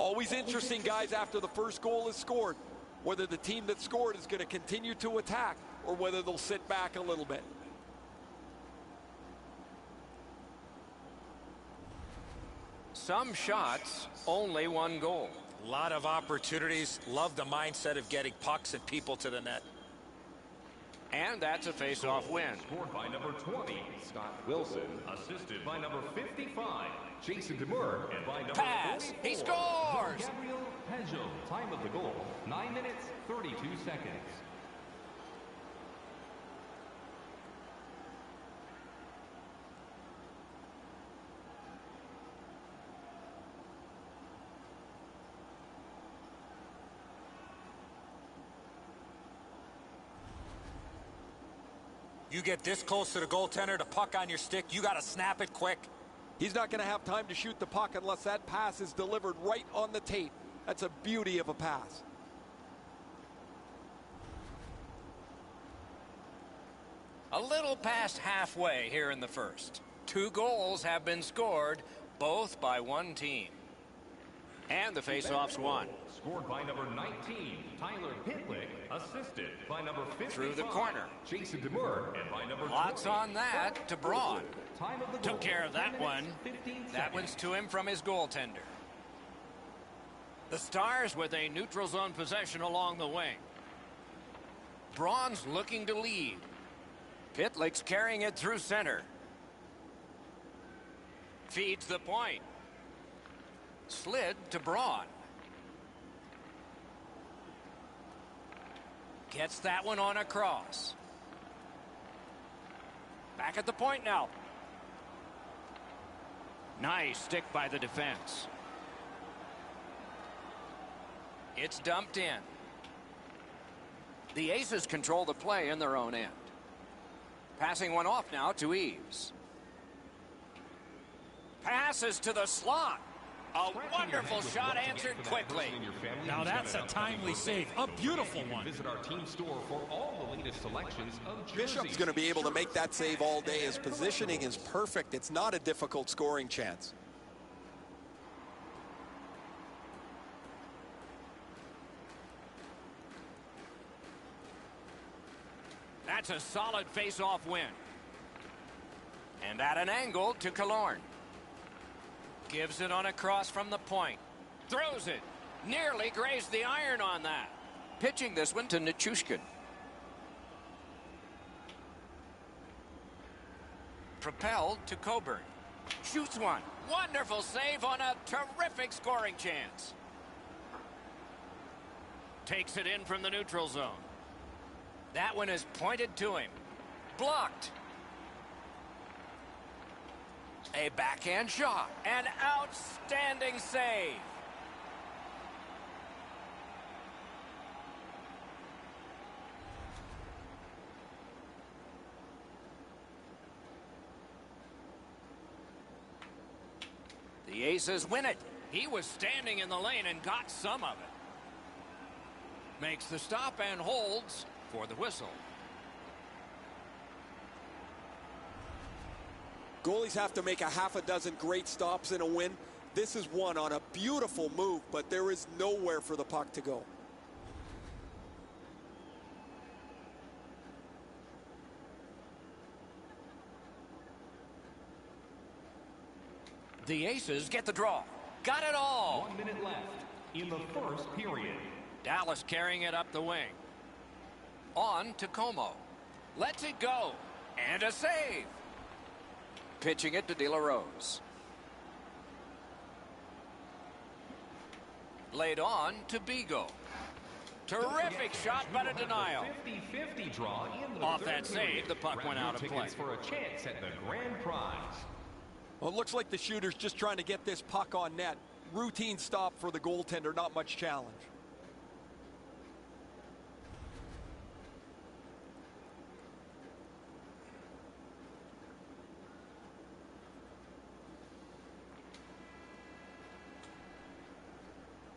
Always interesting, guys, after the first goal is scored, whether the team that scored is going to continue to attack or whether they'll sit back a little bit. Some shots, only one goal. A lot of opportunities. Love the mindset of getting pucks and people to the net. And that's a face-off win. Scored by number 20, Scott Wilson. Assisted by number 55, Jason DeMurr. And by number Pass. 44, He scores! Gabriel Peugeot. Time of the goal, 9 minutes, 32 seconds. You get this close to the goaltender, the puck on your stick, you got to snap it quick. He's not going to have time to shoot the puck unless that pass is delivered right on the tape. That's a beauty of a pass. A little past halfway here in the first. 2 goals have been scored, both by one team. And the face-off's won. Scored by number 19, Tyler Pitlick. Assisted by number 55, Through the corner. Jason DeMurr. And by number Lots 20, on that to Braun. Time of the Took goal, care of that 9 one. minutes, 15 That seconds. one's to him from his goaltender. The Stars with a neutral zone possession along the wing. Braun's looking to lead. Pitlick's carrying it through center. Feeds the point. Slid to Braun. Gets that one on across. Back at the point now. Nice stick by the defense. It's dumped in. The Aces control the play in their own end. Passing one off now to Eves. Passes to the slot. A wonderful shot answered quickly. Now that's a timely save. A beautiful one. Visit our team store for all the latest selections of jerseys. Bishop's going to be able to make that save all day. His positioning is perfect. It's not a difficult scoring chance. That's a solid face-off win. And at an angle to Killorn. Gives it on a cross from the point. Throws it. Nearly grazed the iron on that. Pitching this one to Nichushkin. Propelled to Coburn. Shoots one. Wonderful save on a terrific scoring chance. Takes it in from the neutral zone. That one is pointed to him. Blocked. A backhand shot. An outstanding save. The Aces win it. He was standing in the lane and got some of it. Makes the stop and holds for the whistle. Goalies have to make a half a dozen great stops in a win. This is one on a beautiful move, but there is nowhere for the puck to go. The Aces get the draw. Got it all. 1 minute left in the first period. Dallas carrying it up the wing. On to Como. Lets it go. And a save. Pitching it to De La Rose. Laid on to Bigo. Terrific shot, but a denial. 50-50 draw in the Off third that save, period. the puck Grab went your out of play. tickets for a chance at the grand prize. Well, it looks like the shooter's just trying to get this puck on net. Routine stop for the goaltender, not much challenge.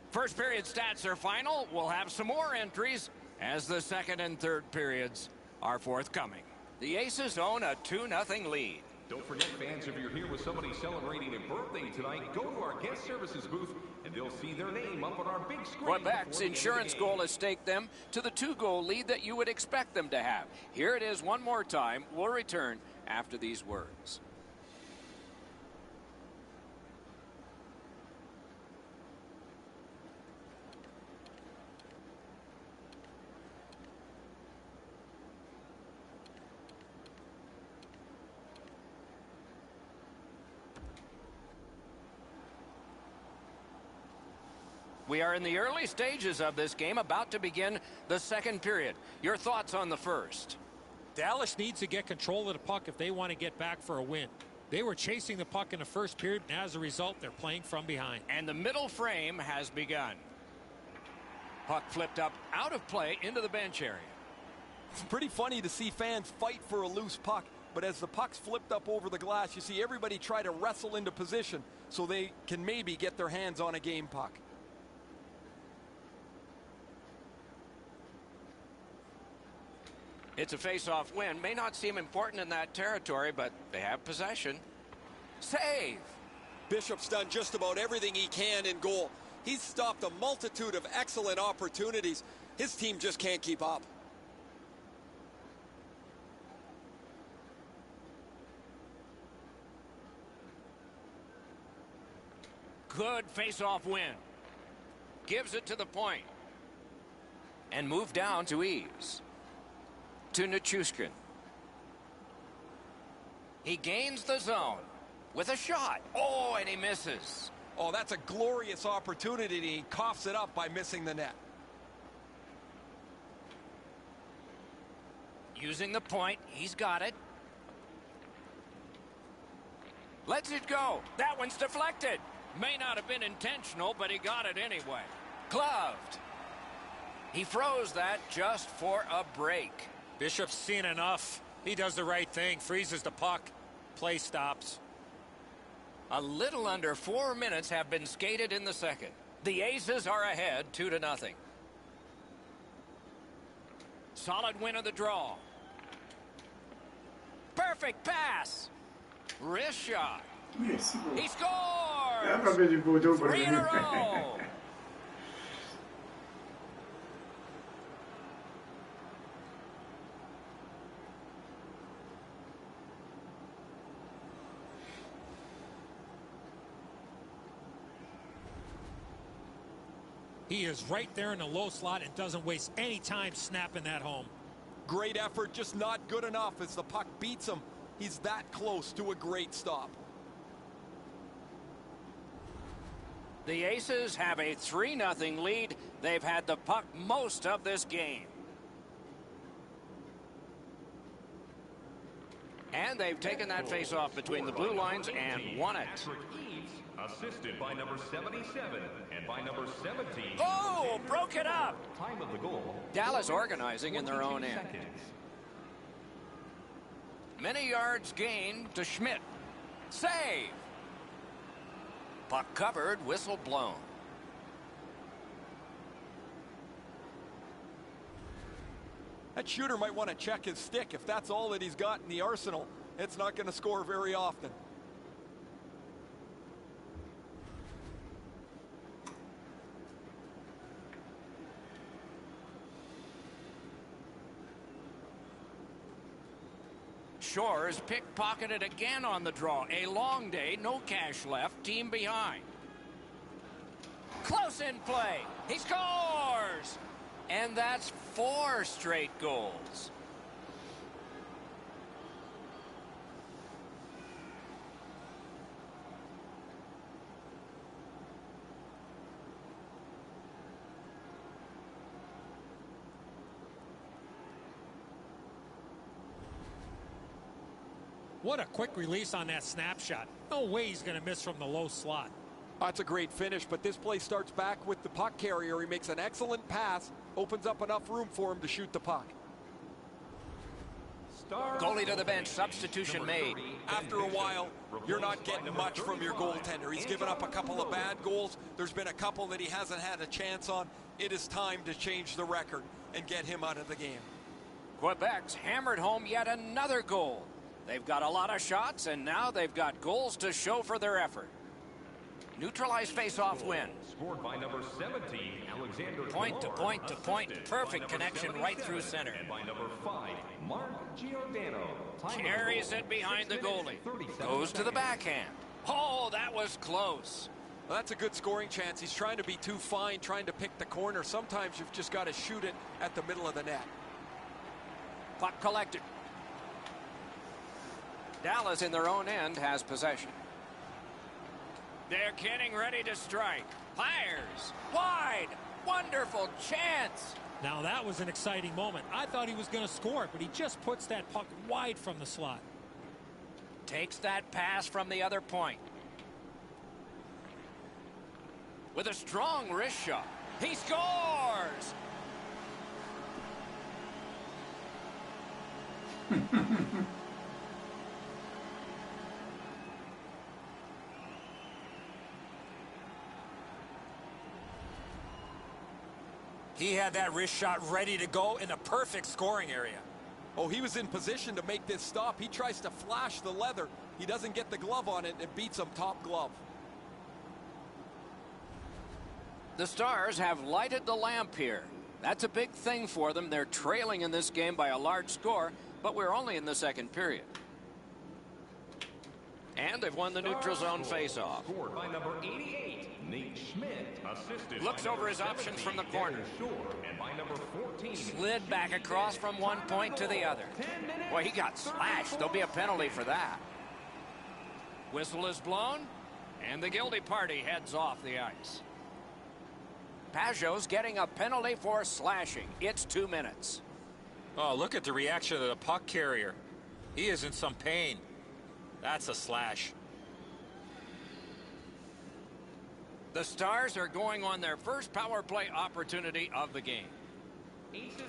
First period stats are final. We'll have some more entries as the second and third periods are forthcoming. The Aces own a 2-0 lead. Don't forget, fans, if you're here with somebody celebrating a birthday tonight, go to our guest services booth, and they'll see their name up on our big screen. Quebec's insurance goal has staked them to the 2-goal lead that you would expect them to have. Here it is one more time. We'll return after these words. We are in the early stages of this game, about to begin the second period. Your thoughts on the first? Dallas needs to get control of the puck if they want to get back for a win. They were chasing the puck in the first period, and as a result, they're playing from behind. And the middle frame has begun. Puck flipped up out of play into the bench area. It's pretty funny to see fans fight for a loose puck, but as the puck's flipped up over the glass, you see everybody try to wrestle into position so they can maybe get their hands on a game puck. It's a face-off win. May not seem important in that territory, but they have possession. Save! Bishop's done just about everything he can in goal. He's stopped a multitude of excellent opportunities. His team just can't keep up. Good face-off win. Gives it to the point. And move down to ease. To Nichushkin. He gains the zone with a shot. Oh, and he misses. Oh, that's a glorious opportunity. He coughs it up by missing the net. Using the point, he's got it. Lets it go. That one's deflected. May not have been intentional, but he got it anyway. Gloved. He froze that just for a break. Bishop's seen enough. He does the right thing, freezes the puck. Play stops. A little under 4 minutes have been skated in the second. The Aces are ahead 2-0. Solid win of the draw. Perfect pass. Wrist shot. He scores! 3 in a row. He is right there in the low slot and doesn't waste any time snapping that home. Great effort, just not good enough as the puck beats him. He's that close to a great stop. The Aces have a 3-0 lead. They've had the puck most of this game. And they've taken that face-off between the blue lines and won it. Assisted by number 77 and by number 17. Oh, broke it up. Time of the goal. Dallas organizing in their own end. Many yards gained to Schmidt. Save. Puck covered, whistle blown. That shooter might want to check his stick. If that's all that he's got in the arsenal, it's not going to score very often. Shores pickpocketed again on the draw. A long day, no cash left, team behind. Close in play. He scores! And that's 4 straight goals. What a quick release on that snapshot. No way he's going to miss from the low slot. That's a great finish, but this play starts back with the puck carrier. He makes an excellent pass, opens up enough room for him to shoot the puck. Goalie to the bench, substitution made. After a while, you're not getting much from your goaltender. He's given up a couple of bad goals. There's been a couple that he hasn't had a chance on. It is time to change the record and get him out of the game. Quebec's hammered home yet another goal. They've got a lot of shots, and now they've got goals to show for their effort. Neutralized face-off win. Scored by number 17, Alexander. Point to point to point. Perfect connection right through center. And by number 5, Mark Giordano. Carries it behind the goalie. Goes to the backhand. Oh, that was close. Well, that's a good scoring chance. He's trying to be too fine, trying to pick the corner. Sometimes you've just got to shoot it at the middle of the net. Puck collected. Dallas in their own end has possession. They're getting ready to strike. Fires. Wide. Wonderful chance. Now that was an exciting moment. I thought he was going to score, but he just puts that puck wide from the slot. Takes that pass from the other point. With a strong wrist shot. He scores! He had that wrist shot ready to go in the perfect scoring area. Oh, he was in position to make this stop. He tries to flash the leather. He doesn't get the glove on it. It beats him top glove. The Stars have lighted the lamp here. That's a big thing for them. They're trailing in this game by a large score, but we're only in the second period. And they've won the neutral zone face-off. Scored by number 88, Nate Schmidt. Assisted Looks by over number his options 70, from the corner. Devin Shore. And by number 14, Slid back across from one point to the other. Boy, he got slashed. There'll be a penalty for that. Whistle is blown, and the guilty party heads off the ice. Pajot's getting a penalty for slashing. It's 2 minutes. Oh, look at the reaction of the puck carrier. He is in some pain. That's a slash. The Stars are going on their first power play opportunity of the game.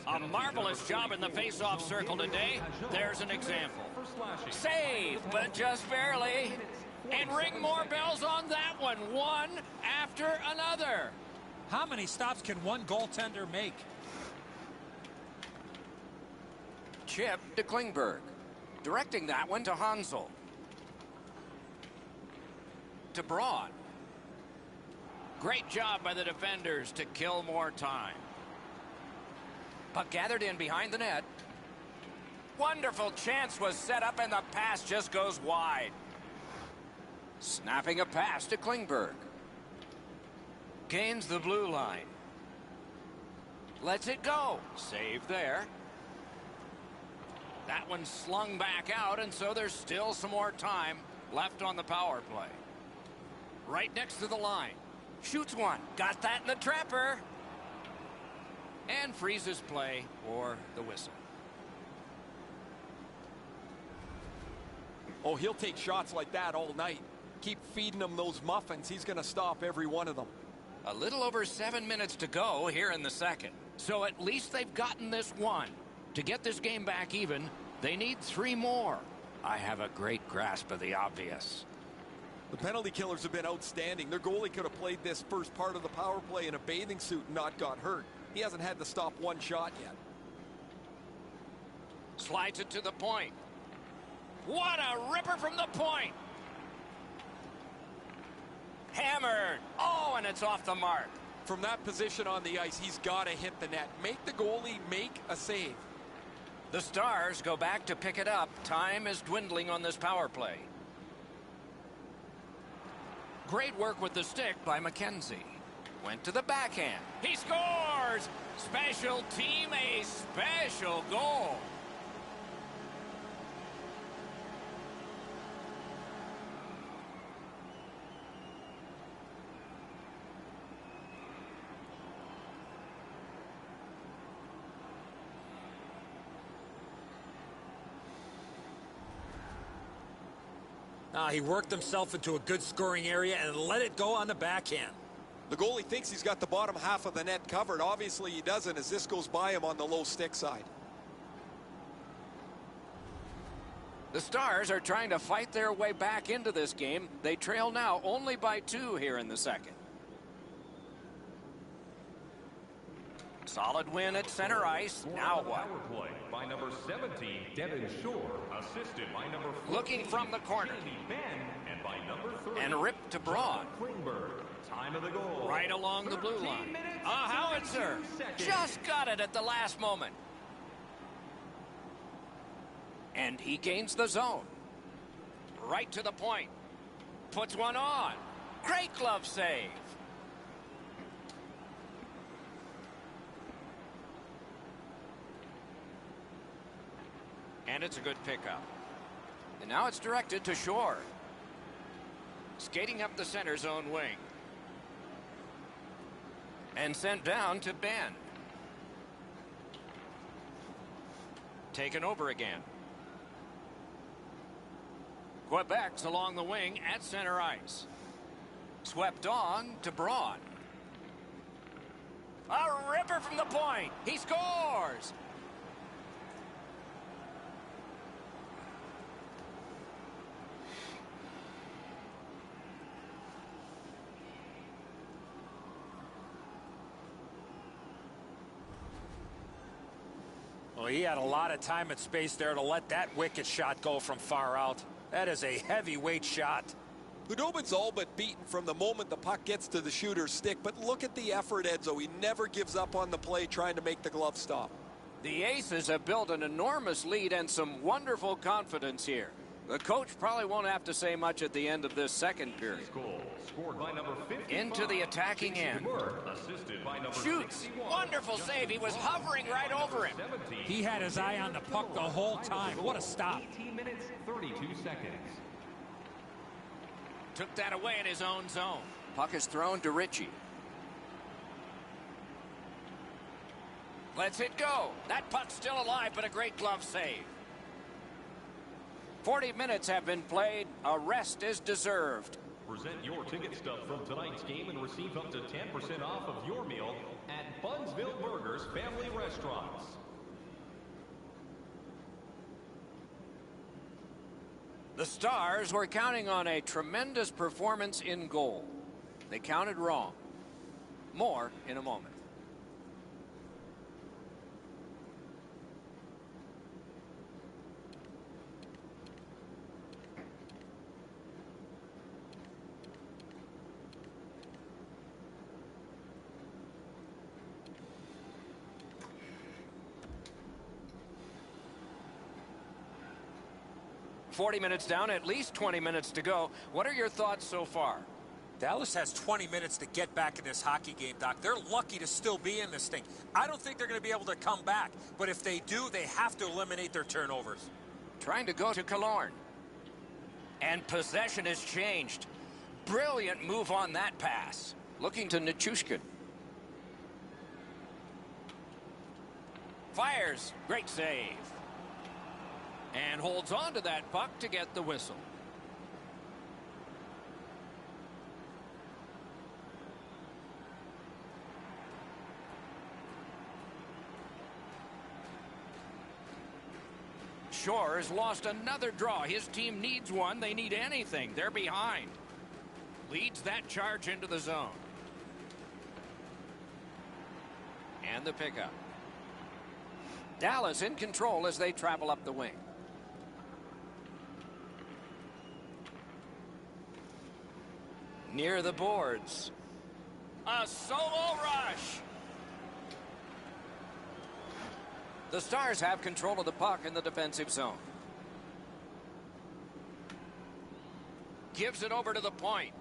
A marvelous job in the face-off circle today. There's an example. Save, but just barely. And ring more bells on that one. One after another. How many stops can one goaltender make? Chip to Klingberg. Directing that one to Hansel. To Braun. Great job by the defenders to kill more time. Puck gathered in behind the net. Wonderful chance was set up and the pass just goes wide. Snapping a pass to Klingberg. Gains the blue line. Lets it go. Save there. That one slung back out, and so there's still some more time left on the power play. Right next to the line. Shoots one. Got that in the trapper. And freezes play for the whistle. Oh, he'll take shots like that all night. Keep feeding him those muffins. He's going to stop every one of them. A little over 7 minutes to go here in the second. So at least they've gotten this one. To get this game back even, they need 3 more. I have a great grasp of the obvious. The penalty killers have been outstanding. Their goalie could have played this first part of the power play in a bathing suit and not got hurt. He hasn't had to stop one shot yet. Slides it to the point. What a ripper from the point. Hammered. Oh, and it's off the mark. From that position on the ice, he's got to hit the net. Make the goalie make a save. The Stars go back to pick it up. Time is dwindling on this power play. Great work with the stick by McKenzie. Went to the backhand. He scores! Special team, a special goal. He worked himself into a good scoring area and let it go on the backhand. The goalie thinks he's got the bottom half of the net covered. Obviously he doesn't, as this goes by him on the low stick side. The Stars are trying to fight their way back into this game. They trail now only by 2 here in the second. Solid win at center ice. Now what? Power play by number 17, Devin Shore, assisted by number 14, Looking from the corner. Jamie Benn, and by number 30, And ripped to Braun. Klingberg. Time of the goal. Right along the blue 13 line. minutes, A howitzer. 32 seconds. Just got it at the last moment. And he gains the zone. Right to the point. Puts one on. Great glove save. And it's a good pickup. And now it's directed to Shore. Skating up the center zone wing. And sent down to Ben. Taken over again. Quebec's along the wing at center ice. Swept on to Braun. A ripper from the point. He scores. Well, he had a lot of time and space there to let that wicked shot go from far out. That is a heavyweight shot. Hudobin's all but beaten from the moment the puck gets to the shooter's stick, but look at the effort, Edzo. He never gives up on the play trying to make the glove stop. The Aces have built an enormous lead and some wonderful confidence here. The coach probably won't have to say much at the end of this second period. Goal scored by number 55, Into the attacking Jason end. DeMurr, assisted by number Shoots. 61, Wonderful save. He was hovering right over him. 17, He had his eye on the puck the whole time. What a stop. 18 minutes, 32 seconds. Took that away in his own zone. Puck is thrown to Ritchie. Lets it go. That puck's still alive, but a great glove save. 40 minutes have been played. A rest is deserved. Present your ticket stub from tonight's game and receive up to 10% off of your meal at Bunsville Burgers Family Restaurants. The Stars were counting on a tremendous performance in goal. They counted wrong. More in a moment. "40 minutes down, at least 20 minutes to go. What are your thoughts so far?" Dallas has 20 minutes to get back in this hockey game, Doc. They're lucky to still be in this thing. I don't think they're going to be able to come back, but if they do, they have to eliminate their turnovers. Trying to go to Killorn. And possession has changed. Brilliant move on that pass. Looking to Nichushkin. Fires. Great save. And holds on to that puck to get the whistle. Shore has lost another draw. His team needs one. They need anything. They're behind. Leads that charge into the zone. And the pickup. Dallas in control as they travel up the wing. Near the boards. A solo rush. The Stars have control of the puck in the defensive zone. Gives it over to the point.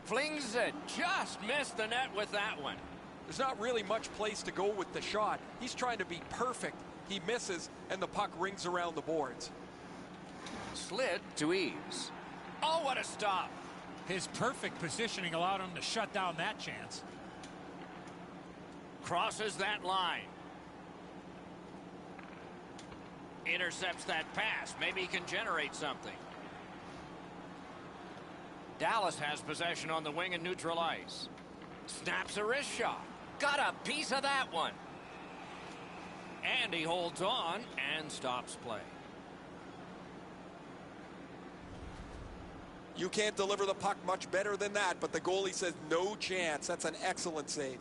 Flings it. Just missed the net with that one. There's not really much place to go with the shot. He's trying to be perfect. He misses, and the puck rings around the boards. Slid to Eves. Oh, what a stop. His perfect positioning allowed him to shut down that chance. Crosses that line. Intercepts that pass. Maybe he can generate something. Dallas has possession on the wing and neutral ice. Snaps a wrist shot. Got a piece of that one. And he holds on and stops play. You can't deliver the puck much better than that, but the goalie says no chance. That's an excellent save.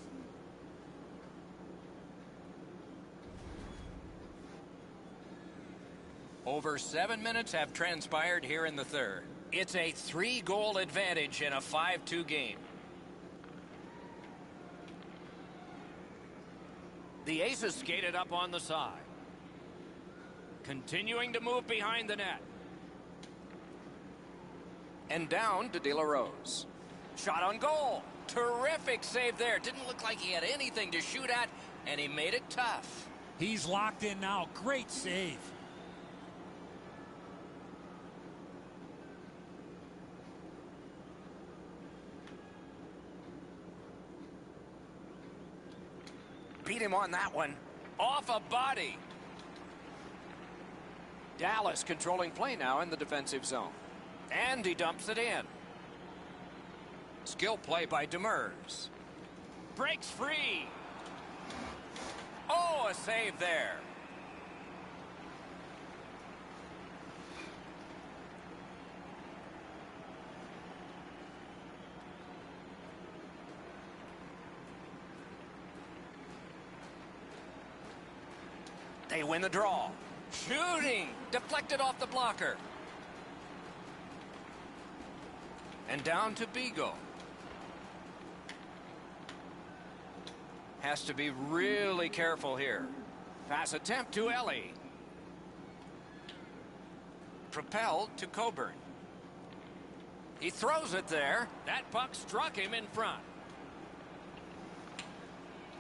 Over 7 minutes have transpired here in the third. It's a 3-goal advantage in a 5-2 game. The Aces skated up on the side. Continuing to move behind the net. And down to De La Rose. Shot on goal. Terrific save there. Didn't look like he had anything to shoot at, and he made it tough. He's locked in now. Great save. Beat him on that one. Off a body. Dallas controlling play now in the defensive zone. And he dumps it in. Skill play by Demers. Breaks free. Oh, a save there. They win the draw. Shooting. Deflected off the blocker. And down to Bigo. Has to be really careful here. Pass attempt to Ellie. Propelled to Coburn. He throws it there. That puck struck him in front.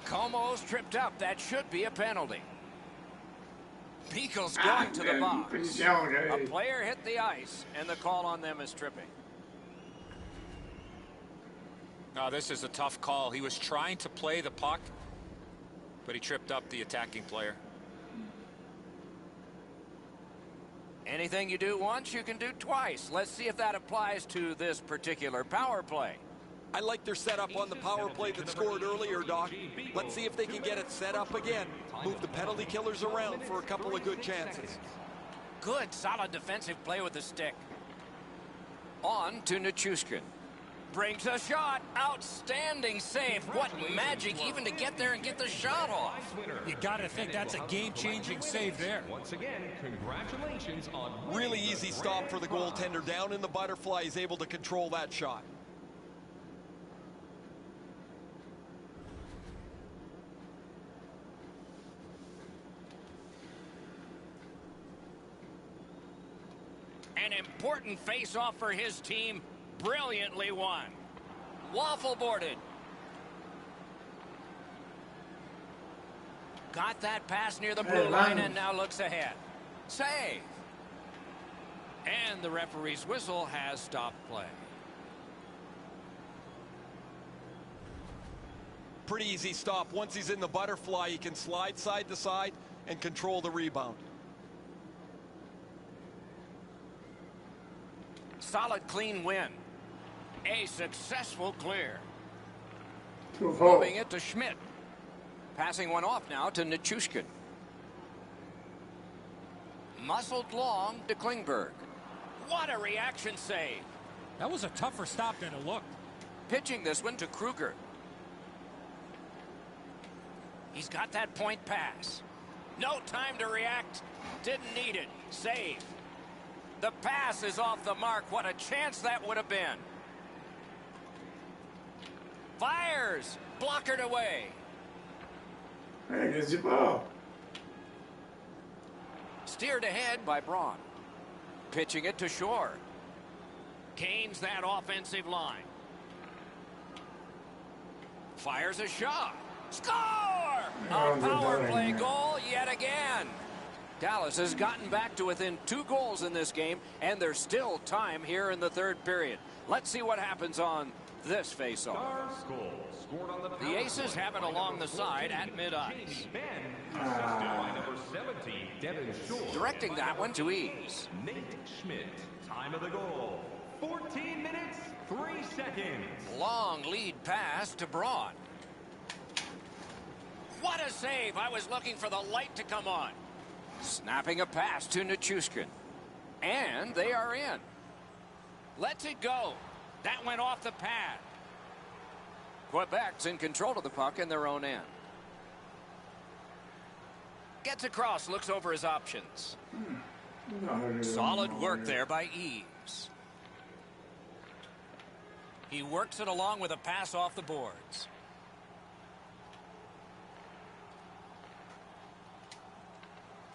Como's tripped up. That should be a penalty. Beagle's going to the box. A player hit the ice, and the call on them is tripping. No, this is a tough call. He was trying to play the puck, but he tripped up the attacking player. Anything you do once, you can do twice. Let's see if that applies to this particular power play. I like their setup on the power play that scored earlier, Doc. Let's see if they can get it set up again. Move the penalty killers around for a couple of good chances. Good, solid defensive play with the stick. On to Nichushkin. Brings a shot. Outstanding save. What magic even to get there and get the shot off. You got to think that's a game-changing save there. Once again, congratulations on really easy stop for the goaltender. Down in the butterfly, he's able to control that shot. An important face-off for his team. Brilliantly won. Waffle boarded. Got that pass near the blue line and now looks ahead. Save. And the referee's whistle has stopped play. Pretty easy stop. Once he's in the butterfly, he can slide side to side and control the rebound. Solid, clean win. A successful clear. Moving it to Schmidt. Passing one off now to Nichushkin. Muscled long to Klingberg. What a reaction save. That was a tougher stop than it looked. Pitching this one to Kruger. He's got that point pass. No time to react. Didn't need it. Save. The pass is off the mark. What a chance that would have been. Fires. Blockered away. Steered ahead by Braun. Pitching it to Shore. Gains that offensive line. Fires a shot. Score! A power play goal yet again. Dallas has gotten back to within 2 goals in this game, and there's still time here in the third period. Let's see what happens on this face-off. The Aces have it along the side at mid-ice. Directing that one to Eves. Nate Schmidt, time of the goal, 14 minutes, 3 seconds. Long lead pass to Braun. What a save. I was looking for the light to come on. Snapping a pass to Nichushkin. And they are in. Lets it go. That went off the pad. Quebec's in control of the puck in their own end. Gets across, looks over his options. Solid work there by Eves. He works it along with a pass off the boards.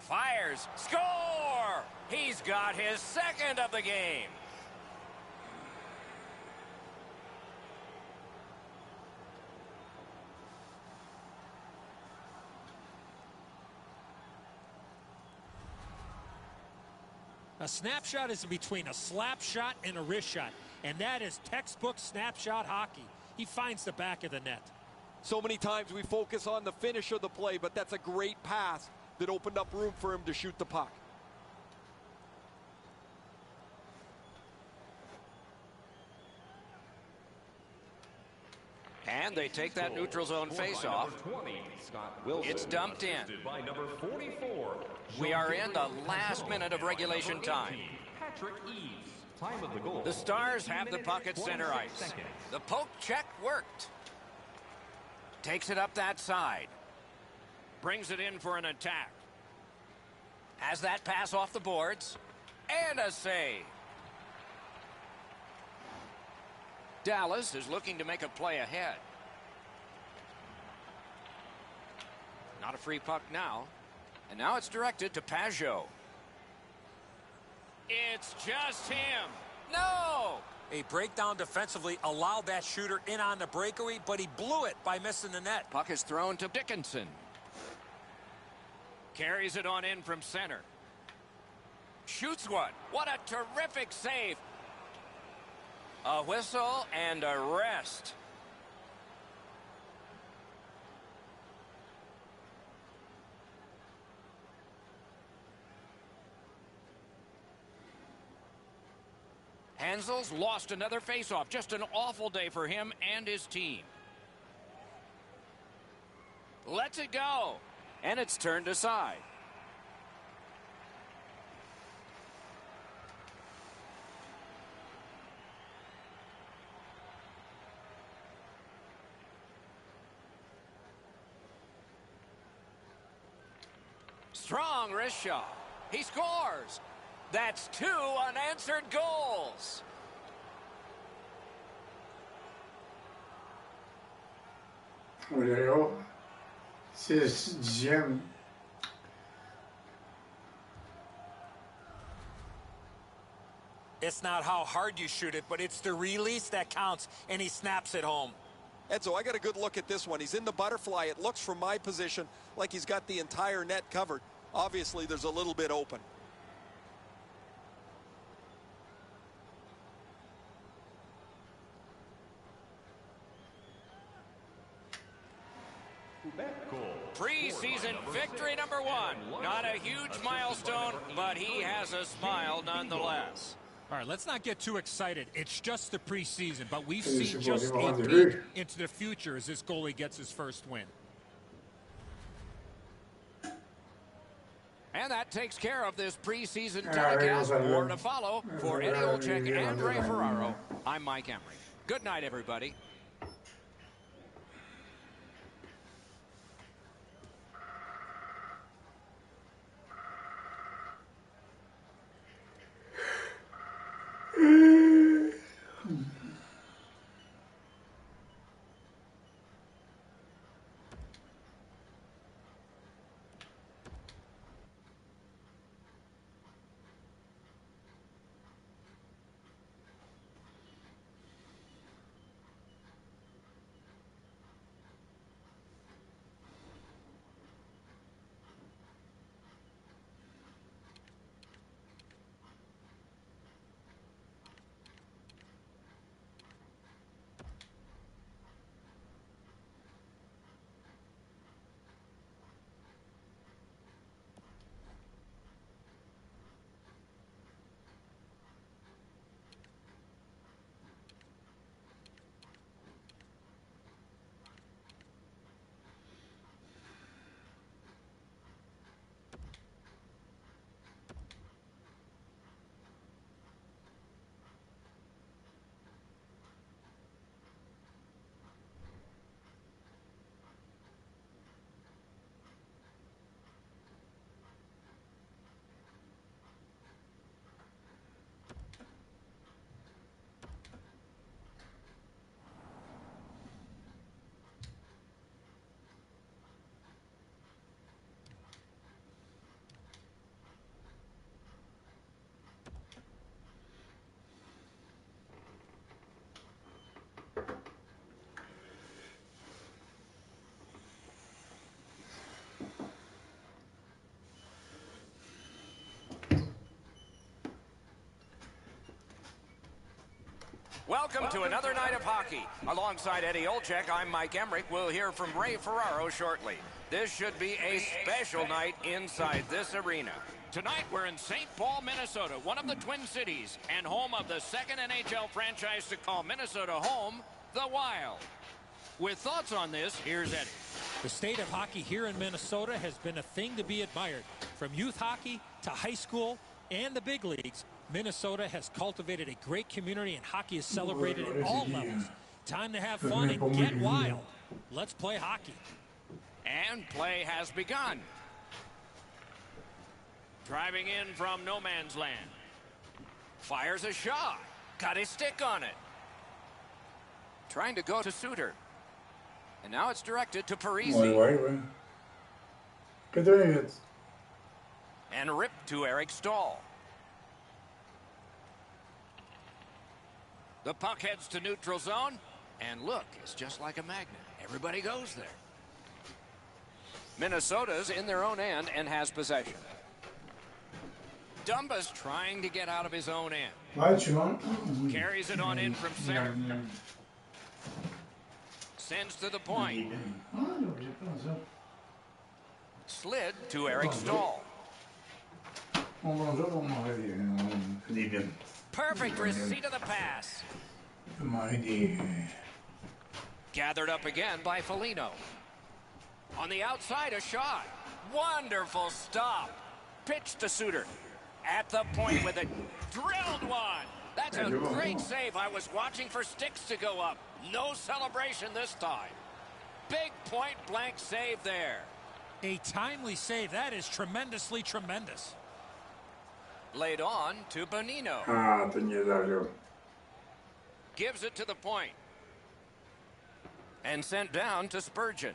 Fires. Score! He's got his second of the game. A snapshot is between a slap shot and a wrist shot, and that is textbook snapshot hockey. He finds the back of the net. So many times we focus on the finish of the play, but that's a great pass that opened up room for him to shoot the puck. And they take that neutral zone face-off. It's dumped in. We are in the last minute of regulation time. The Stars have the puck at center ice. The poke check worked. Takes it up that side. Brings it in for an attack. Has that pass off the boards. And a save. Dallas is looking to make a play ahead. Not a free puck now. And now it's directed to Pajot. It's just him. No! A breakdown defensively allowed that shooter in on the breakaway, but he blew it by missing the net. Puck is thrown to Dickinson. Carries it on in from center. Shoots one. What a terrific save. A whistle and a rest. Hansel's lost another faceoff. Just an awful day for him and his team. Lets it go. And it's turned aside. Strong wrist shot. He scores. That's 2 unanswered goals. It's not how hard you shoot it, but it's the release that counts, and he snaps it home. Enzo, I got a good look at this one. He's in the butterfly. It looks from my position like he's got the entire net covered. Obviously, there's a little bit open. Preseason victory number 1. Not a huge milestone, but he has a smile nonetheless. All right, let's not get too excited. It's just the preseason, but we've seen just a peek into the future as this goalie gets his first win. And that takes care of this preseason telecast. More to follow for Eddie Olczyk and Ray Ferraro. I'm Mike Emery. Good night, everybody. Welcome to another night of hockey. Alongside Eddie Olczyk, I'm Mike Emmerich. We'll hear from Ray Ferraro shortly. This should be a special night inside this arena. Tonight, we're in St. Paul, Minnesota, one of the Twin Cities, and home of the second NHL franchise to call Minnesota home, the Wild. With thoughts on this, here's Eddie. The state of hockey here in Minnesota has been a thing to be admired. From youth hockey to high school and the big leagues, Minnesota has cultivated a great community, and hockey is celebrated at all levels. Time to have fun and get wild. Let's play hockey. And play has begun. Driving in from no man's land. Fires a shot. Got his stick on it. Trying to go to Suter. And now it's directed to Parisi. And ripped to Eric Stahl. The puck heads to neutral zone. And look, it's just like a magnet. Everybody goes there. Minnesota's in their own end and has possession. Dumba's trying to get out of his own end. Carries it on in from center. Sends to the point. Slid to Eric Stahl. Perfect receipt of the pass. Gathered up again by Foligno. On the outside, a shot. Wonderful stop. Pitch to Suter. At the point with it. Drilled one. That's a great save. I was watching for sticks to go up. No celebration this time. Big point-blank save there. A timely save. That is tremendously tremendous. Laid on to Bonino. Gives it to the point. And sent down to Spurgeon.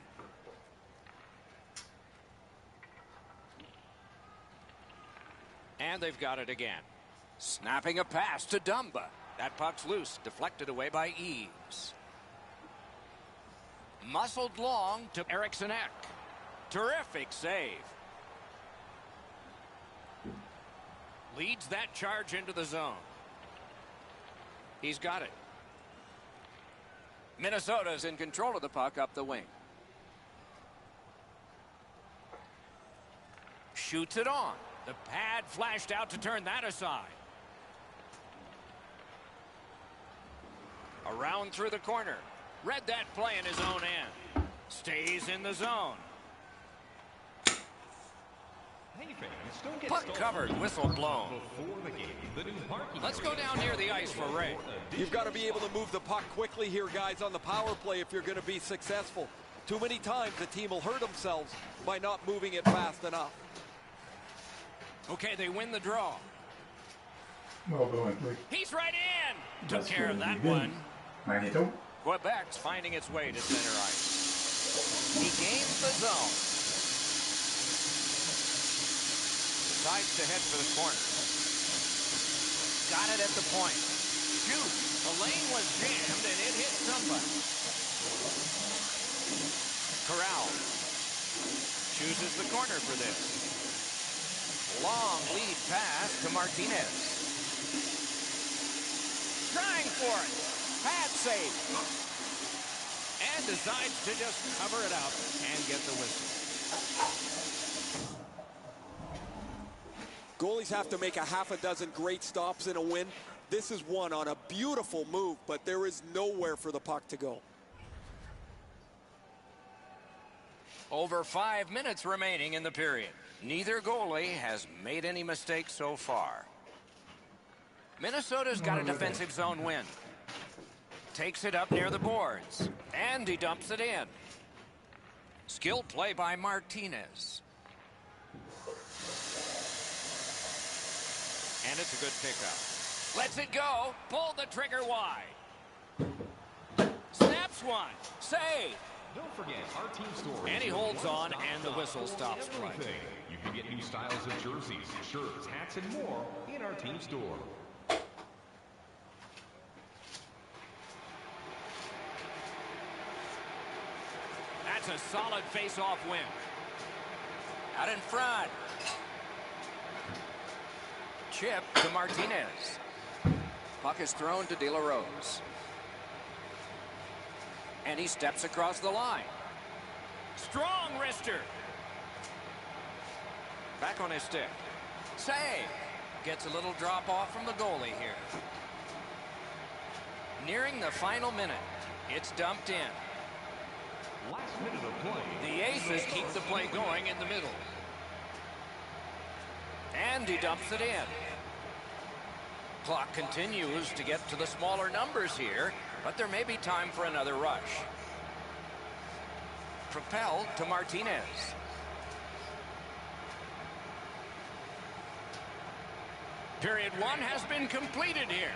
And they've got it again. Snapping a pass to Dumba. That puck's loose, deflected away by Eves. Muscled long to Eriksson Ek. Terrific save. Leads that charge into the zone. He's got it. Minnesota's in control of the puck up the wing. Shoots it on. The pad flashed out to turn that aside. Around through the corner. Read that play in his own end. Stays in the zone. Hey fans, don't get Puck covered, whistle blown. Before the game, the new hockey. Let's go down near the ice for Ray. You've got to be able to move the puck quickly here, guys, on the power play if you're going to be successful. Too many times the team will hurt themselves by not moving it fast enough. Okay, they win the draw. He's right in. Took care of that one. Quebec's finding its way to center ice. He gains the zone. Decides to head for the corner. Got it at the point. Shoot. The lane was jammed and it hit somebody. Corral chooses the corner for this. Long lead pass to Martinez. Trying for it. Pad save. And decides to just cover it up and get the whistle. Goalies have to make a half a dozen great stops in a win. This is one on a beautiful move, but there is nowhere for the puck to go. Over 5 minutes remaining in the period. Neither goalie has made any mistakes so far. Minnesota's got a defensive zone win. Takes it up near the boards. And he dumps it in. Skilled play by Martinez. And it's a good pickup. Lets it go. Pull the trigger wide. Snaps one. Save. Don't forget, our team store. And he holds on, and the whistle stops play. You can get new styles of jerseys, shirts, hats, and more in our team store. That's a solid face-off win. Out in front. Chip to Martinez. Puck is thrown to De La Rose. And he steps across the line. Strong wrister. Back on his stick. Save. Gets a little drop off from the goalie here. Nearing the final minute. It's dumped in. Last minute of play. The Aces keep the play going in the middle. And he dumps it in. Clock continues to get to the smaller numbers here, but there may be time for another rush. Propelled to Martinez. Period 1 has been completed here.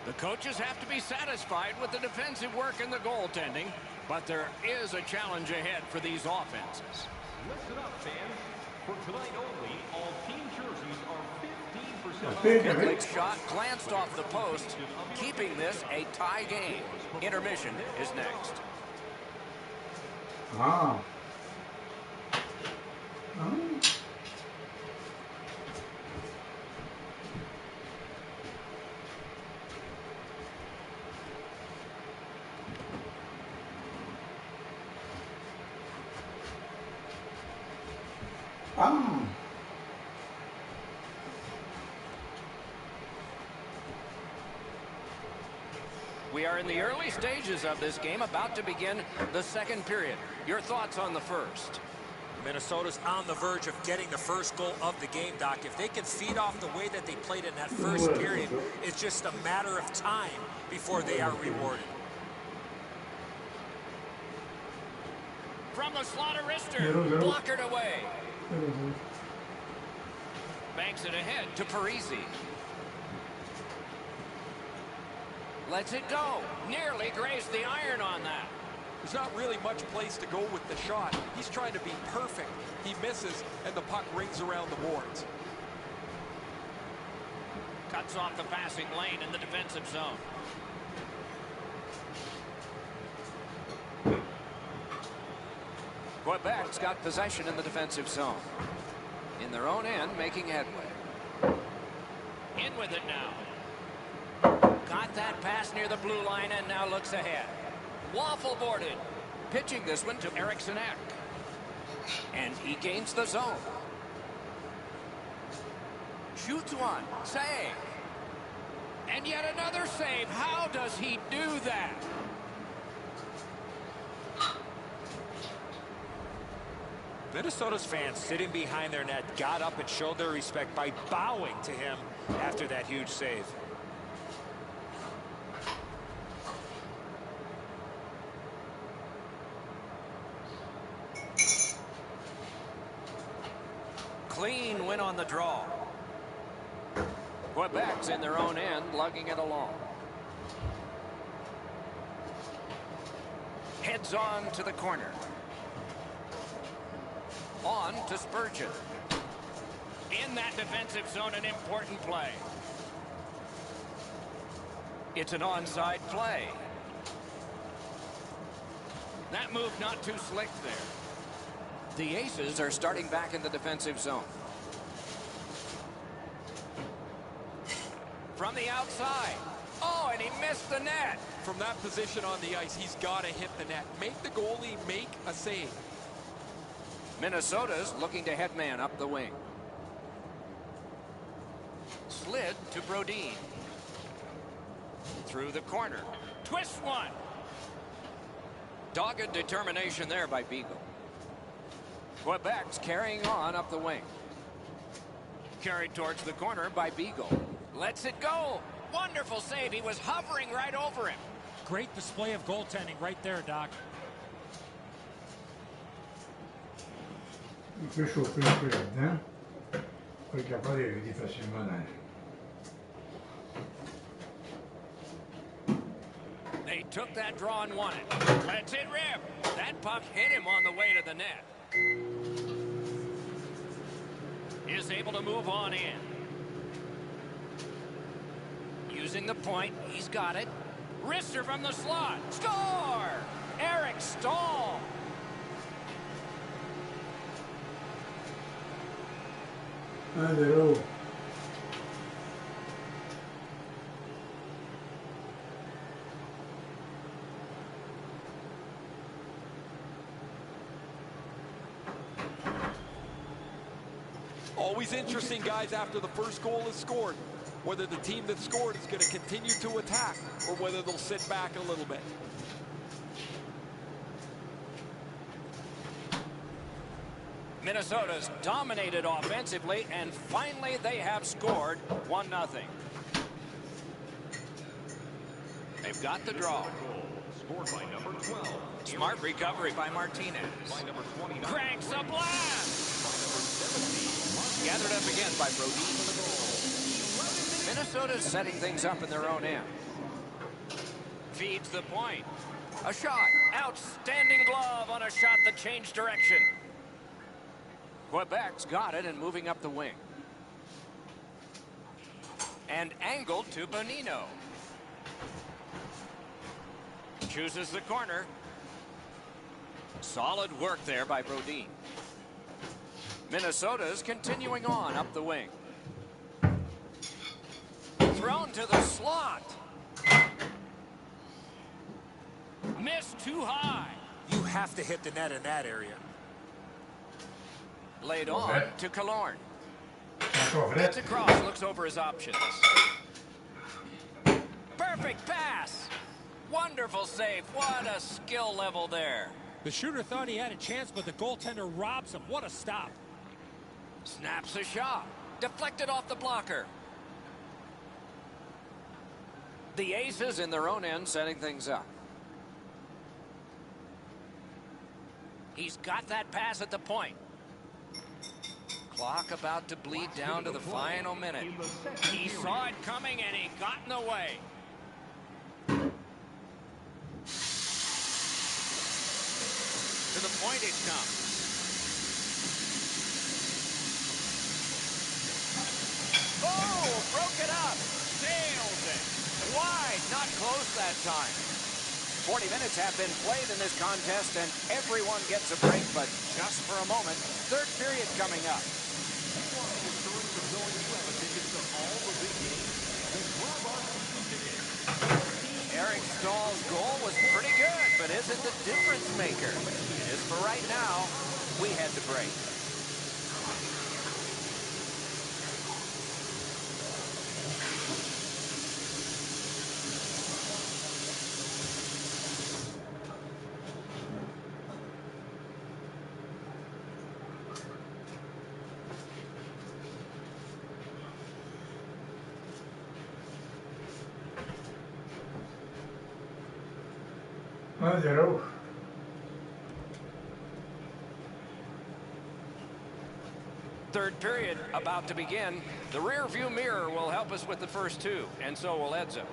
The coaches have to be satisfied with the defensive work and the goaltending, but there is a challenge ahead for these offenses. Listen up, fans. For tonight only, all team jerseys are 15% off. Pitlick's shot glanced off the post, keeping this a tie game. Intermission is next. Ah. We are in the early stages of this game, about to begin the second period. Your thoughts on the first? Minnesota's on the verge of getting the first goal of the game, Doc. If they can feed off the way that they played in that first period, it's just a matter of time before they are rewarded. From the slot of wrister, blockered away. Banks it ahead to Parisi. Lets it go. Nearly grazed the iron on that. There's not really much place to go with the shot. He's trying to be perfect. He misses, and the puck rings around the boards. Cuts off the passing lane in the defensive zone. Quebec's got possession in the defensive zone. In their own end, making headway. In with it now. Got that pass near the blue line and now looks ahead. Waffle boarded. Pitching this one to Eriksson Ek. And he gains the zone. Shoots one. Save. And yet another save. How does he do that? Minnesota's fans sitting behind their net got up and showed their respect by bowing to him after that huge save. Clean win on the draw. Quebec's in their own end, lugging it along. Heads on to the corner. On to Spurgeon. In that defensive zone, an important play. It's an onside play. That move not too slick there. The Aces are starting back in the defensive zone. From the outside. Oh, and he missed the net. From that position on the ice, he's got to hit the net. Make the goalie make a save. Minnesota's looking to headman up the wing. Slid to Brodin. Through the corner. Twist one. Dogged determination there by Beagle. Quebec's carrying on up the wing. Carried towards the corner by Beagle. Lets it go. Wonderful save. He was hovering right over him. Great display of goaltending right there, Doc. Il peut chauffer un peu là-dedans. Pour être capable d'éviter facilement dans They took that draw and won it. Lets it rip. That puck hit him on the way to the net. Is able to move on in. Using the point, he's got it. Wrister from the slot. Score! Eric Stahl. Always interesting, guys, after the first goal is scored, whether the team that scored is going to continue to attack or whether they'll sit back a little bit. Minnesota's dominated offensively, and finally they have scored 1-0. They've got the draw. Scored by number 12. Smart recovery by Martinez. By number 29. Cranks a blast. By number 17. Gathered up again by Brodin. Minnesota's setting things up in their own end. Feeds the point. A shot. Outstanding glove on a shot that changed direction. Quebec's got it and moving up the wing. And angled to Bonino. Chooses the corner. Solid work there by Brodin. Minnesota's continuing on up the wing. Thrown to the slot. Missed too high. You have to hit the net in that area. Laid on to Killorn. Gets across, looks over his options. Perfect pass. Wonderful save. What a skill level there. The shooter thought he had a chance, but the goaltender robs him. What a stop. Snaps a shot. Deflected off the blocker. The Aces in their own end setting things up. He's got that pass at the point. Clock about to bleed down to the final minute. He saw it coming and he got in the way. To the point it comes. Oh, broke it up. Sails it. Wide, not close that time. 40 minutes have been played in this contest, and everyone gets a break, but just for a moment. Third period coming up. Eric Stahl's goal was pretty good, but isn't the difference maker. It is for right now. We head to break. Third period about to begin. The rear view mirror will help us with the first two, and so will Edzo.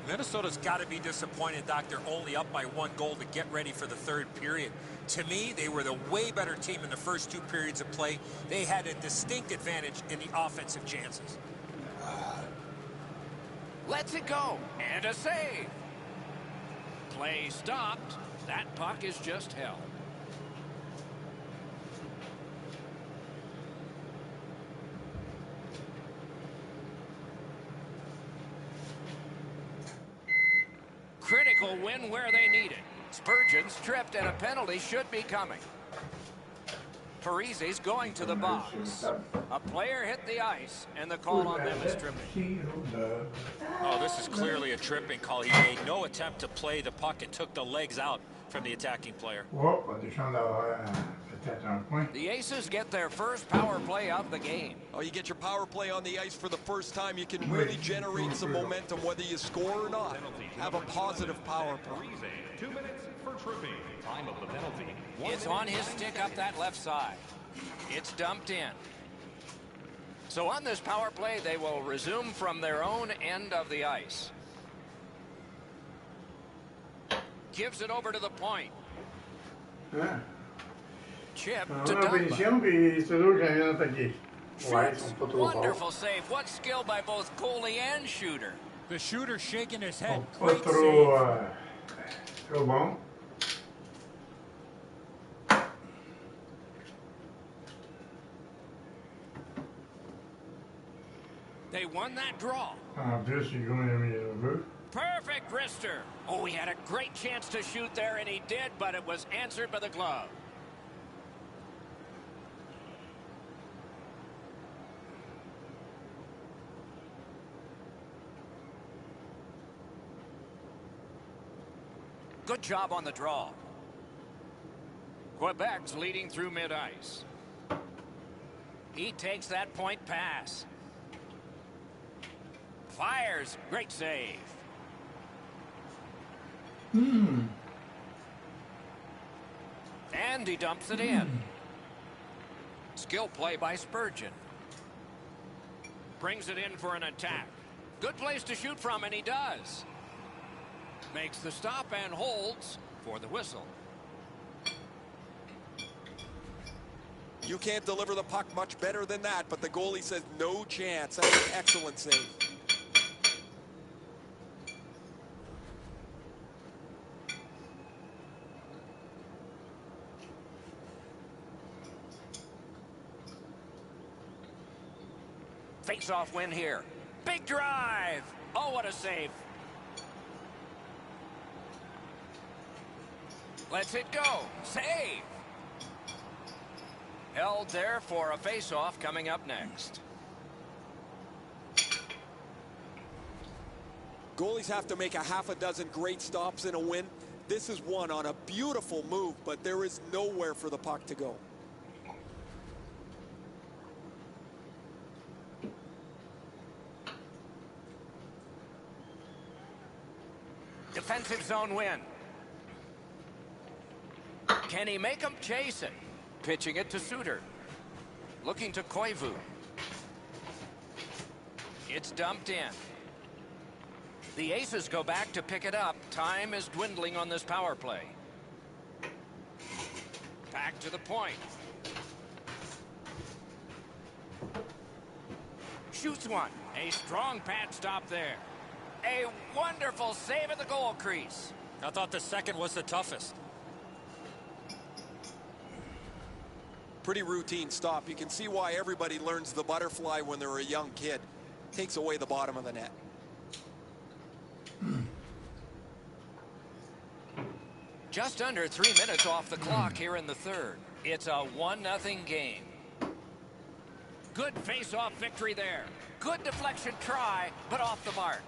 Minnesota's got to be disappointed, Doc. They're only up by 1 goal to get ready for the third period. To me, they were the way better team in the first 2 periods of play. They had a distinct advantage in the offensive chances. Lets it go, and a save. Play stopped. That puck is just held. Critical win where they need it. Spurgeon's tripped and a penalty should be coming. Parise's going to the box. A player hit the ice, and the call on them is tripping. Oh, this is clearly a tripping call. He made no attempt to play the puck and took the legs out from the attacking player. The Aces get their first power play of the game. Oh, you get your power play on the ice for the first time, you can really generate some momentum whether you score or not. Have a positive power play. 2 minutes for tripping. Time of the penalty. It's on his stick up that left side. It's dumped in. So on this power play, they will resume from their own end of the ice. Gives it over to the point. Chip to Dunbar. Wonderful save. What skill by both goalie and shooter. The shooter shaking his head. Great save. They won that draw. Perfect wrister. Oh, he had a great chance to shoot there, and he did, but it was answered by the glove. Good job on the draw. Quebec's leading through mid-ice. He takes that point pass. Fires. Great save. And he dumps it in. Skill play by Spurgeon. Brings it in for an attack. Good place to shoot from, and he does. Makes the stop and holds for the whistle. You can't deliver the puck much better than that, but the goalie says no chance. That's an excellent save. Face-off win here. Big drive. Oh, what a save. Lets it go. Save. Held there for a face-off coming up next. Goalies have to make a half a dozen great stops in a win. This is one on a beautiful move, but there is nowhere for the puck to go. Defensive zone win. Can he make him chase it? Pitching it to Suter. Looking to Koivu. It's dumped in. The Aces go back to pick it up. Time is dwindling on this power play. Back to the point. Shoots one. A strong pad stop there. A wonderful save at the goal crease. I thought the second was the toughest. Pretty routine stop. You can see why everybody learns the butterfly when they're a young kid. Takes away the bottom of the net. Just under 3 minutes off the clock here in the third. It's a 1-0 game. Good face-off victory there. Good deflection try, but off the mark.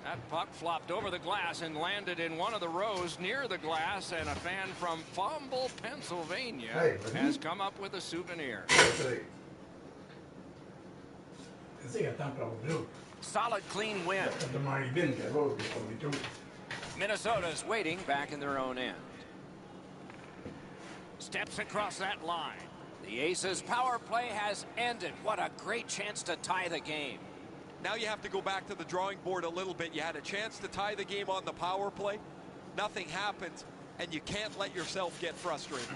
That puck flopped over the glass and landed in one of the rows near the glass, and a fan from Fumble, Pennsylvania has come up with a souvenir. Solid, clean win. Minnesota's waiting back in their own end. Steps across that line. The Aces' power play has ended. What a great chance to tie the game. Now you have to go back to the drawing board a little bit. You had a chance to tie the game on the power play. Nothing happens, and you can't let yourself get frustrated.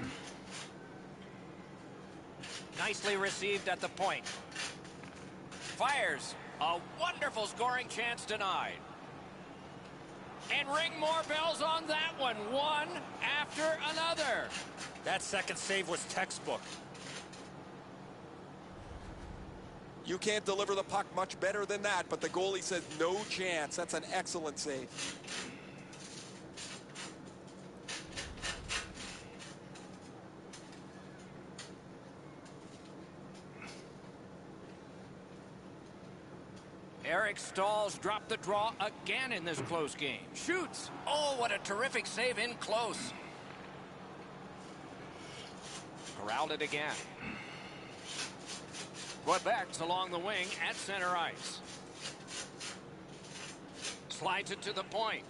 Nicely received at the point. Fires. A wonderful scoring chance denied. And ring more bells on that one. One after another. That second save was textbook. You can't deliver the puck much better than that, but the goalie says no chance. That's an excellent save. Eric Staal's dropped the draw again in this close game. Shoots. Oh, what a terrific save in close. Corralled it again. Quebec's along the wing at center ice. Slides it to the point.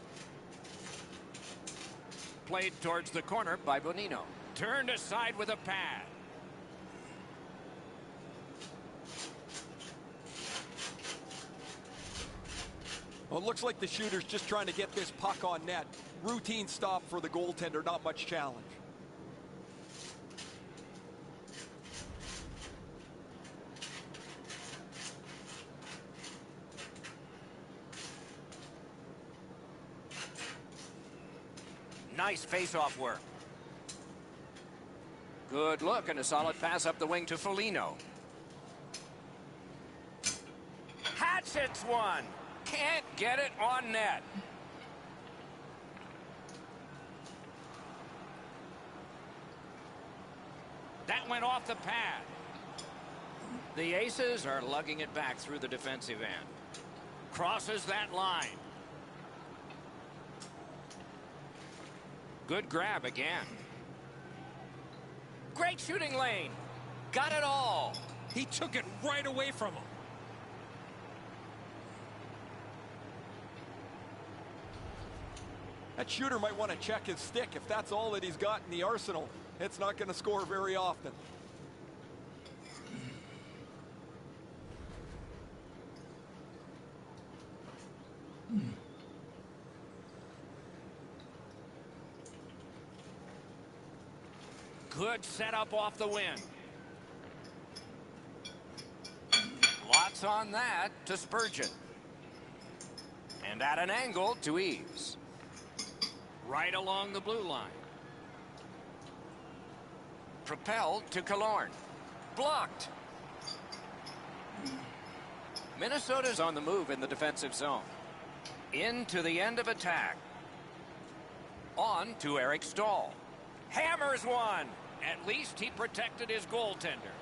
Played towards the corner by Bonino. Turned aside with a pad. Well, it looks like the shooter's just trying to get this puck on net. Routine stop for the goaltender, not much challenge. Nice face-off work. Good look and a solid pass up the wing to Foligno. Hatchets one. Can't get it on net. That went off the pad. The Aces are lugging it back through the defensive end. Crosses that line. Good grab again. Great shooting lane. Got it all. He took it right away from him. That shooter might want to check his stick. If that's all that he's got in the arsenal, it's not going to score very often. Good setup off the win. Lots on that to Spurgeon. And at an angle to Eves. Right along the blue line. Propelled to Killorn. Blocked. Minnesota's on the move in the defensive zone. Into the end of attack. On to Eric Stahl. Hammers one. At least he protected his goaltender.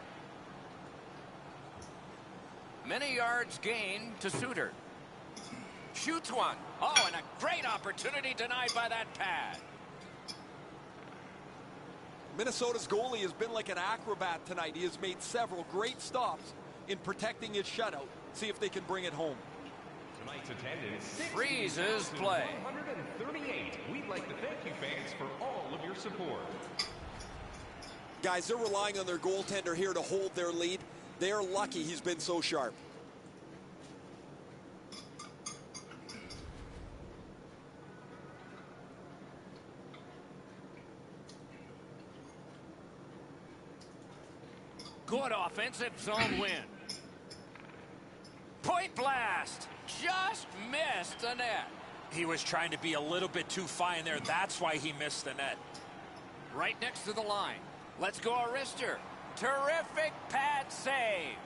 Many yards gained to Suter. Shoots one. Oh, and a great opportunity denied by that pad. Minnesota's goalie has been like an acrobat tonight. He has made several great stops in protecting his shutout. See if they can bring it home. Tonight's attendance freezes play. 138. We'd like to thank you fans for all of your support. Guys, they're relying on their goaltender here to hold their lead. They're lucky he's been so sharp. Good offensive zone win. Point blast. Just missed the net. He was trying to be a little bit too fine there. That's why he missed the net. Right next to the line. Let's go, Arister. Terrific pad save.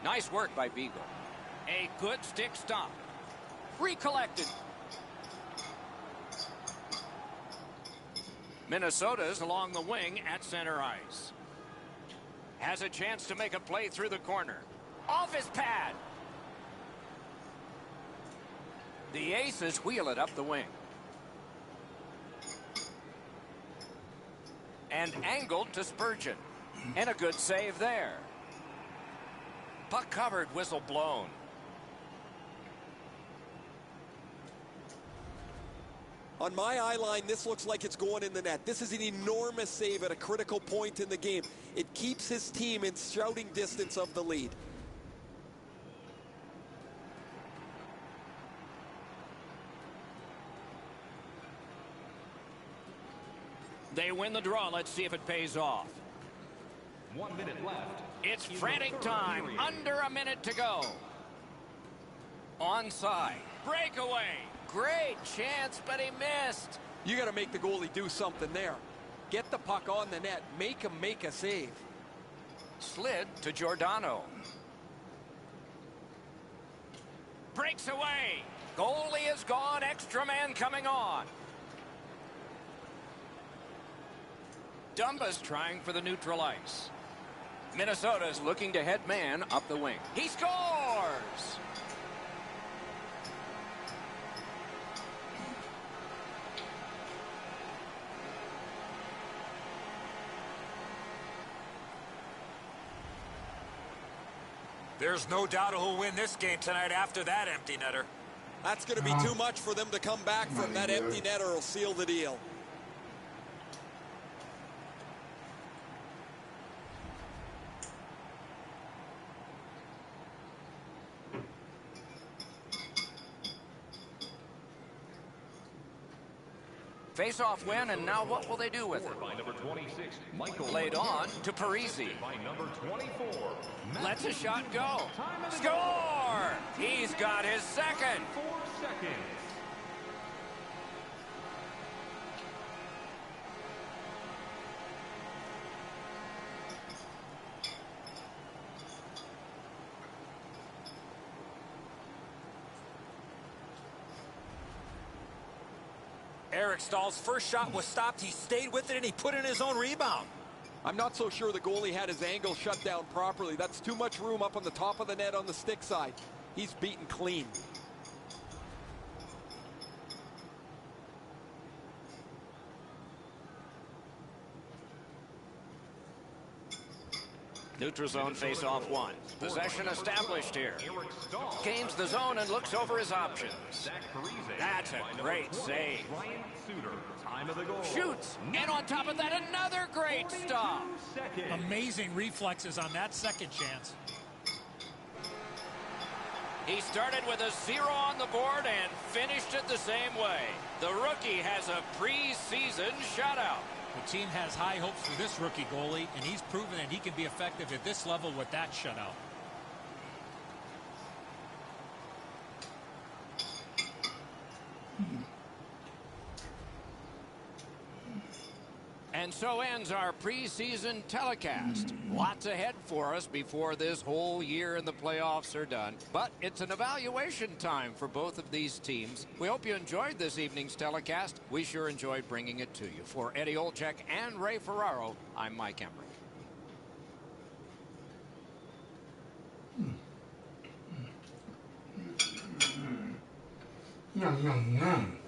Nice work by Beagle. A good stick stop. Recollected. Minnesota's along the wing at center ice. Has a chance to make a play through the corner. Off his pad. The Aces wheel it up the wing. And angled to Spurgeon. And a good save there. Puck covered, whistle blown. On my eye line, this looks like it's going in the net. This is an enormous save at a critical point in the game. It keeps his team in shouting distance of the lead. They win the draw. Let's see if it pays off. 1 minute left. It's frantic time. Period. Under a minute to go. Onside. Breakaway. Great chance, but he missed. You got to make the goalie do something there. Get the puck on the net. Make him make a save. Slid to Giordano. Breaks away. Goalie is gone. Extra man coming on. Dumba's trying for the neutral ice. Minnesota's looking to head man up the wing. He scores! There's no doubt who'll win this game tonight after that empty netter. That's going to be too much for them to come back from. That empty netter will seal the deal. Face-off win, and now what will they do with it? By number 26, Michael Laid on to Parisi. By number 24, Lets a shot go. Score! He's got his second. 4 seconds. Eric Stahl's first shot was stopped. He stayed with it, and he put in his own rebound. I'm not so sure the goalie had his angle shut down properly. That's too much room up on the top of the net on the stick side. He's beaten clean. Neutral zone face-off one. Possession established here. Gains the zone and looks over his options. That's a great save. Shoots, and on top of that, another great stop. Amazing reflexes on that second chance. He started with a 0 on the board and finished it the same way. The rookie has a preseason shutout. The team has high hopes for this rookie goalie, and he's proven that he can be effective at this level with that shutout. And so ends our preseason telecast. Lots ahead for us before this whole year and the playoffs are done. But it's an evaluation time for both of these teams. We hope you enjoyed this evening's telecast. We sure enjoyed bringing it to you. For Eddie Olczyk and Ray Ferraro, I'm Mike Emmerich. Yum, yum, yum.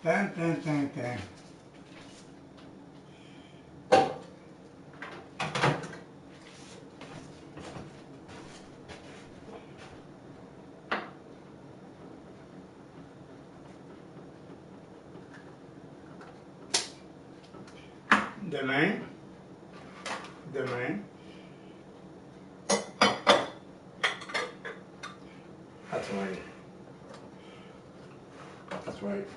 Dang, dang, dang, dang. Demain. That's right. That's right.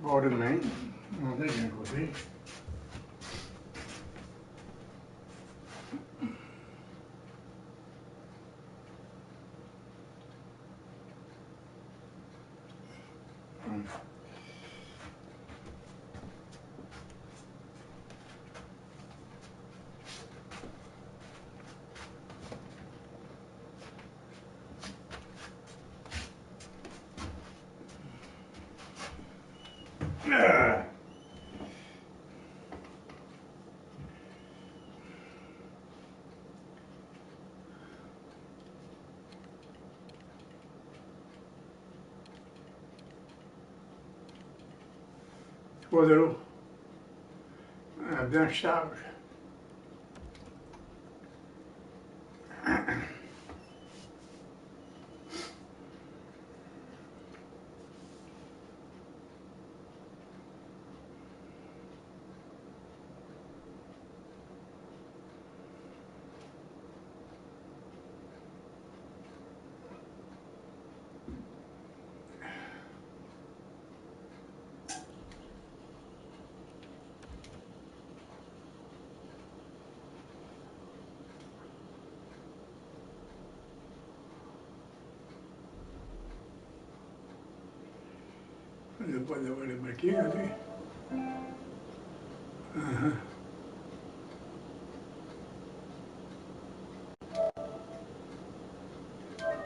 bord de main, monter d'un côté. Trois de l'eau. Un blanchissage. On ne pas l'avoir remarqué, lui.